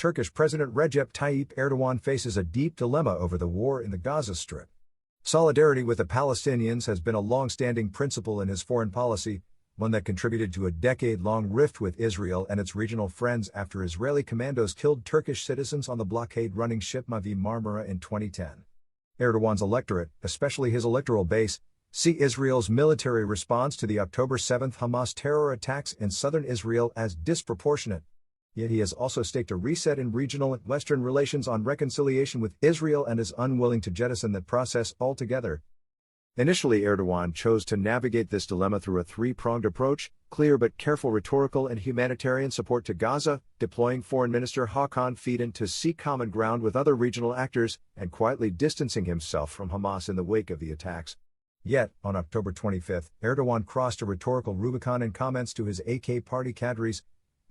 Turkish President Recep Tayyip Erdogan faces a deep dilemma over the war in the Gaza Strip. Solidarity with the Palestinians has been a long-standing principle in his foreign policy, one that contributed to a decade-long rift with Israel and its regional friends after Israeli commandos killed Turkish citizens on the blockade-running ship Mavi Marmara in 2010. Erdogan's electorate, especially his electoral base, see Israel's military response to the October 7 Hamas terror attacks in southern Israel as disproportionate. Yet he has also staked a reset in regional and Western relations on reconciliation with Israel and is unwilling to jettison that process altogether. Initially, Erdogan chose to navigate this dilemma through a three-pronged approach: clear but careful rhetorical and humanitarian support to Gaza, deploying Foreign Minister Hakan Fidan to seek common ground with other regional actors, and quietly distancing himself from Hamas in the wake of the attacks. Yet, on October 25, Erdogan crossed a rhetorical Rubicon in comments to his AK party cadres,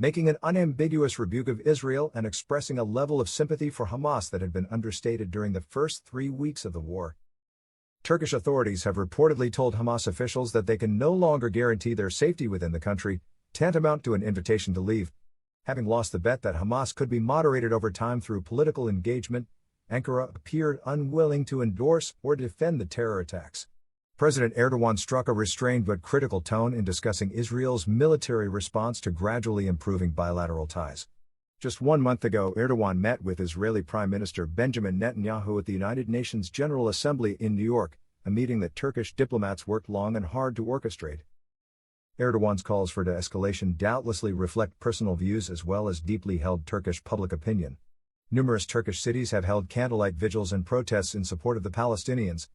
making an unambiguous rebuke of Israel and expressing a level of sympathy for Hamas that had been understated during the first 3 weeks of the war. Turkish authorities have reportedly told Hamas officials that they can no longer guarantee their safety within the country, tantamount to an invitation to leave. Having lost the bet that Hamas could be moderated over time through political engagement, Ankara appeared unwilling to endorse or defend the terror attacks. President Erdogan struck a restrained but critical tone in discussing Israel's military response to gradually improving bilateral ties. Just 1 month ago, Erdogan met with Israeli Prime Minister Benjamin Netanyahu at the United Nations General Assembly in New York, a meeting that Turkish diplomats worked long and hard to orchestrate. Erdogan's calls for de-escalation doubtlessly reflect personal views as well as deeply held Turkish public opinion. Numerous Turkish cities have held candlelight vigils and protests in support of the Palestinians.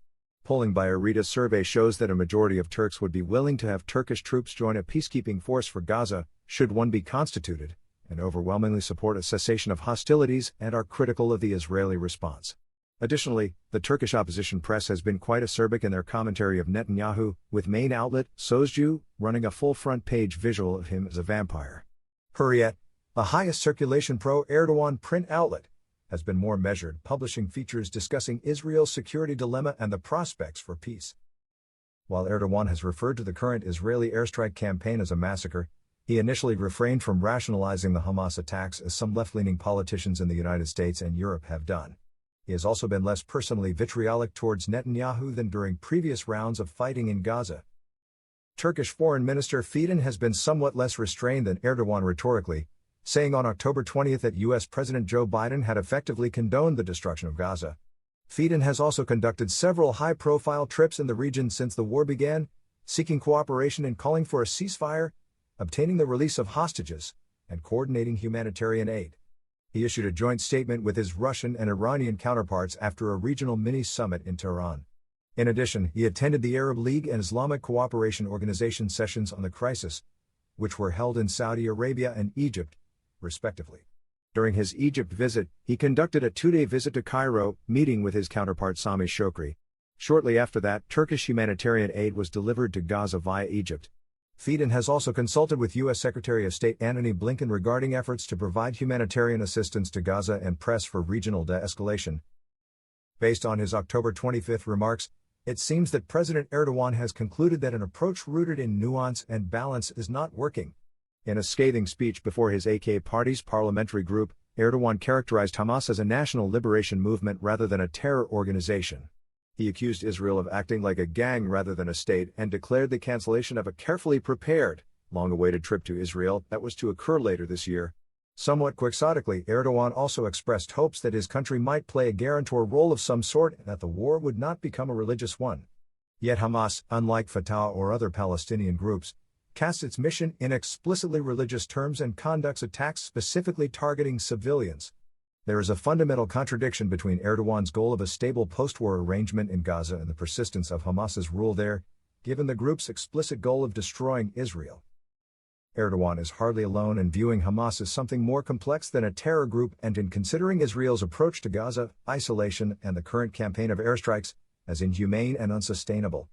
Polling by a Reuters survey shows that a majority of Turks would be willing to have Turkish troops join a peacekeeping force for Gaza, should one be constituted, and overwhelmingly support a cessation of hostilities and are critical of the Israeli response. Additionally, the Turkish opposition press has been quite acerbic in their commentary of Netanyahu, with main outlet, Sözcü, running a full front-page visual of him as a vampire. Hurriyet, the highest circulation pro-Erdogan print outlet, has been more measured, publishing features discussing Israel's security dilemma and the prospects for peace. While Erdogan has referred to the current Israeli airstrike campaign as a massacre, he initially refrained from rationalizing the Hamas attacks as some left-leaning politicians in the United States and Europe have done. He has also been less personally vitriolic towards Netanyahu than during previous rounds of fighting in Gaza. Turkish Foreign Minister Fidan has been somewhat less restrained than Erdogan rhetorically, saying on October 20 that U.S. President Joe Biden had effectively condoned the destruction of Gaza. Fidan has also conducted several high-profile trips in the region since the war began, seeking cooperation and calling for a ceasefire, obtaining the release of hostages, and coordinating humanitarian aid. He issued a joint statement with his Russian and Iranian counterparts after a regional mini-summit in Tehran. In addition, he attended the Arab League and Islamic Cooperation Organization sessions on the crisis, which were held in Saudi Arabia and Egypt, respectively. During his Egypt visit, he conducted a 2-day visit to Cairo, meeting with his counterpart Sami Shokri. Shortly after that, Turkish humanitarian aid was delivered to Gaza via Egypt. Fidan has also consulted with U.S. Secretary of State Antony Blinken regarding efforts to provide humanitarian assistance to Gaza and press for regional de-escalation. Based on his October 25 remarks, it seems that President Erdogan has concluded that an approach rooted in nuance and balance is not working. In a scathing speech before his AK party's parliamentary group, Erdogan characterized Hamas as a national liberation movement rather than a terror organization. He accused Israel of acting like a gang rather than a state and declared the cancellation of a carefully prepared, long-awaited trip to Israel that was to occur later this year. Somewhat quixotically, Erdogan also expressed hopes that his country might play a guarantor role of some sort and that the war would not become a religious one. Yet Hamas, unlike Fatah or other Palestinian groups, casts its mission in explicitly religious terms and conducts attacks specifically targeting civilians. There is a fundamental contradiction between Erdogan's goal of a stable post-war arrangement in Gaza and the persistence of Hamas's rule there, given the group's explicit goal of destroying Israel. Erdogan is hardly alone in viewing Hamas as something more complex than a terror group and in considering Israel's approach to Gaza, isolation, and the current campaign of airstrikes as inhumane and unsustainable.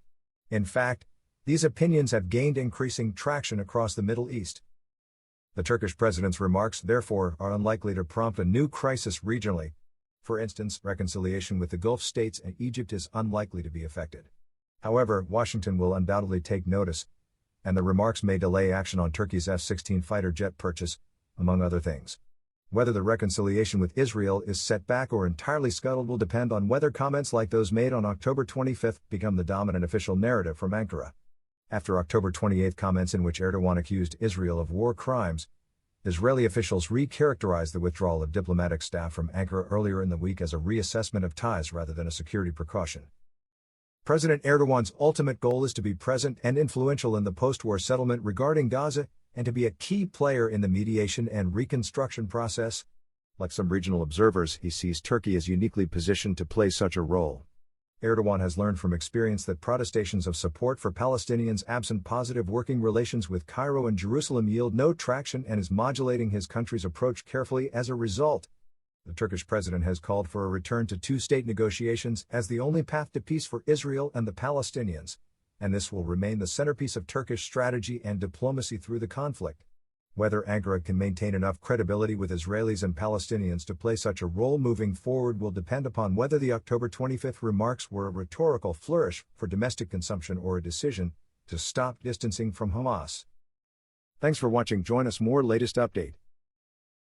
In fact, these opinions have gained increasing traction across the Middle East. The Turkish president's remarks, therefore, are unlikely to prompt a new crisis regionally. For instance, reconciliation with the Gulf states and Egypt is unlikely to be affected. However, Washington will undoubtedly take notice, and the remarks may delay action on Turkey's F-16 fighter jet purchase, among other things. Whether the reconciliation with Israel is set back or entirely scuttled will depend on whether comments like those made on October 25 become the dominant official narrative from Ankara. After October 28 comments in which Erdogan accused Israel of war crimes, Israeli officials re-characterized the withdrawal of diplomatic staff from Ankara earlier in the week as a reassessment of ties rather than a security precaution. President Erdogan's ultimate goal is to be present and influential in the post-war settlement regarding Gaza, and to be a key player in the mediation and reconstruction process. Like some regional observers, he sees Turkey as uniquely positioned to play such a role. Erdogan has learned from experience that protestations of support for Palestinians absent positive working relations with Cairo and Jerusalem yield no traction and is modulating his country's approach carefully as a result. The Turkish president has called for a return to two-state negotiations as the only path to peace for Israel and the Palestinians, and this will remain the centerpiece of Turkish strategy and diplomacy through the conflict. Whether Ankara can maintain enough credibility with Israelis and Palestinians to play such a role moving forward will depend upon whether the October 25 remarks were a rhetorical flourish for domestic consumption or a decision to stop distancing from Hamas. Thanks for watching. Join us more latest update.